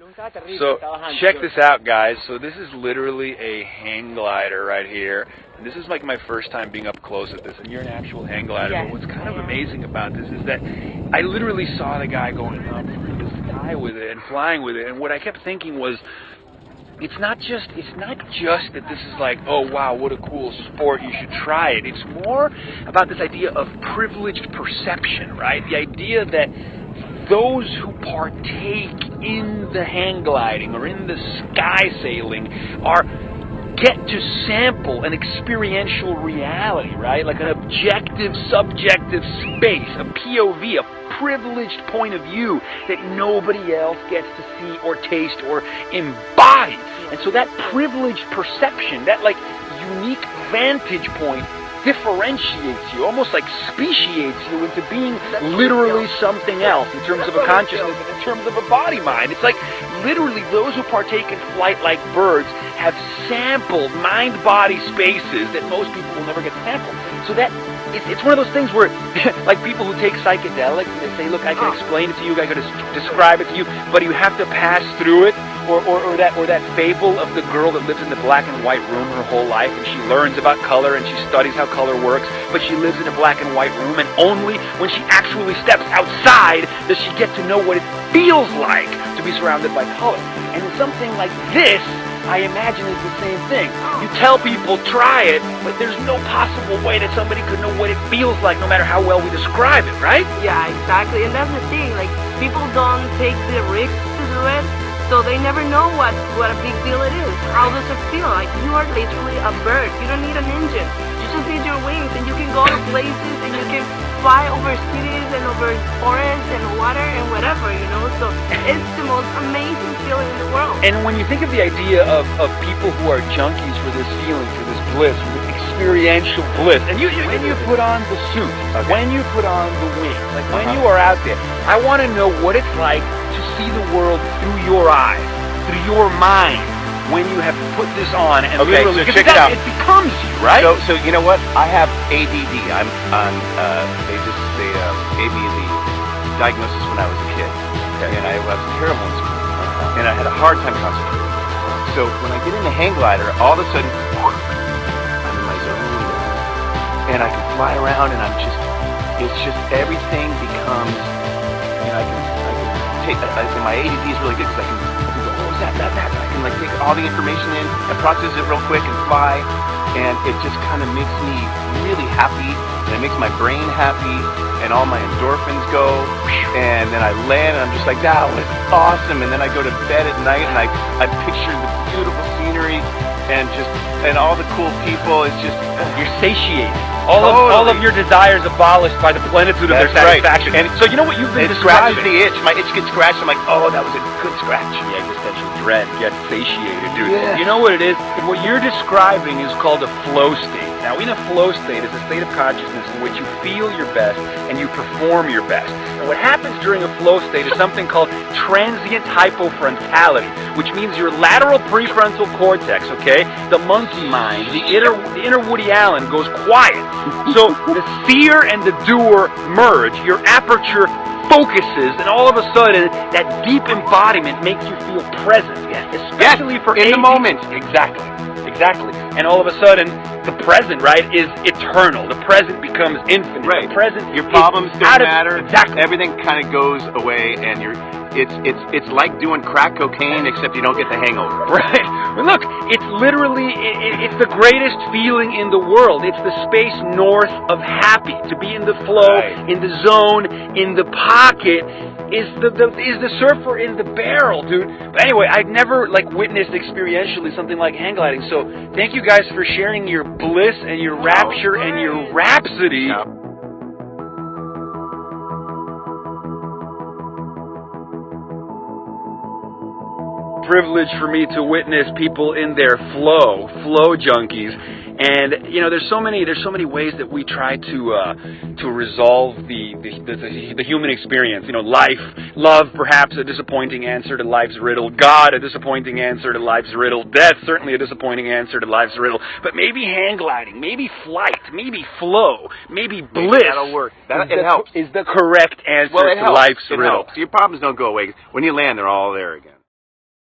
So check this out, guys. So this is literally a hang glider right here. And this is like my first time being up close with this. And you're an actual hang glider. Yes, but what's kind of amazing about this is that I literally saw the guy going up in the sky with it and flying with it. And what I kept thinking was, it's not just that this is like, oh wow, what a cool sport, you should try it. It's more about this idea of privileged perception, right? The idea that those who partake in the hang gliding or in the sky sailing get to sample an experiential reality, right? Like an objective, subjective space, a POV, a privileged point of view that nobody else gets to see or taste or embody. And so that privileged perception, that like unique vantage point differentiates you, almost like speciates you into being literally something else in terms of a consciousness and in terms of a body-mind. It's like literally those who partake in flight like birds have sampled mind-body spaces that most people will never get to sample. So that it's one of those things where, like people who take psychedelics, and they say, look, I can explain it to you, I can describe it to you, but you have to pass through it. Or that fable of the girl that lives in the black and white room her whole life, and she learns about color and she studies how color works, but she lives in a black and white room, and only when she actually steps outside does she get to know what it feels like to be surrounded by color. And something like this, I imagine, is the same thing. You tell people, try it, but there's no possible way that somebody could know what it feels like, no matter how well we describe it, right? Yeah, exactly. And that's the thing, like, people don't take the risk to do it, so they never know what a big deal it is. How does it feel? Like, you are literally a bird. You don't need an engine. You just need your wings, and you can go to places, and you can fly over cities and over forests and water and whatever, you know? So it's the most amazing feeling in the world. And when you think of the idea of people who are junkies for this feeling, for this bliss, for this experiential bliss, and when you put on the suit, when you put on the wings, like when you are out there, I want to know what it's like to see the world through your eyes, through your mind, when you have put this on, and literally, so check it out. It becomes you, right? So you know what? I have ADD. They gave me the diagnosis when I was a kid, and I was terrible in school, and I had a hard time concentrating. So when I get in the hang glider, all of a sudden, I'm in my zone, and I can fly around, and it's just everything becomes, you know, I can take, and my ADD is really good because I can go, oh, is that. I can like take all the information in and process it real quick and fly, and it just kind of makes me really happy, and it makes my brain happy, and all my endorphins go, and then I land, and I'm just like, that was awesome, and then I go to bed at night, and I picture the beautiful scenery, and all the cool people. It's just, you're satiated. All of your desires abolished by the plenitude of their satisfaction. Right. And so you know what you've been describing? It scratches the itch. My itch gets scratched. I'm like, oh, that was a good scratch. The existential dread gets satiated, dude. Yeah. You know what it is? What you're describing is called a flow state. Now, in a flow state is a state of consciousness in which you feel your best and you perform your best. And what happens during a flow state is something called transient hypofrontality, which means your lateral prefrontal cortex, okay, the monkey mind, the inner Woody Allen goes quiet. So the seer and the doer merge, your aperture focuses, and all of a sudden, that deep embodiment makes you feel present. Especially for in the moment. Exactly. And all of a sudden, the present, right, is eternal. The present becomes infinite. Right. The present, your problems don't matter. Exactly. Everything kind of goes away, and it's like doing crack cocaine, except you don't get the hangover. Right. Well, look, it's literally, it's the greatest feeling in the world. It's the space north of happy. To be in the flow, in the zone, in the pocket, is the surfer in the barrel, dude. But anyway, I've never witnessed experientially something like hang gliding. So thank you guys for sharing your bliss and your rapture and your rhapsody. Privilege for me to witness people in their flow junkies. And you know, there's so many ways that we try to resolve the human experience. You know, life, love, perhaps a disappointing answer to life's riddle. God, a disappointing answer to life's riddle. Death, certainly a disappointing answer to life's riddle. But maybe hang gliding, maybe flight, maybe flow, maybe bliss. That'll work. It helps. Is the correct answer to life's riddle. Helps. Your problems don't go away. When you land, they're all there again.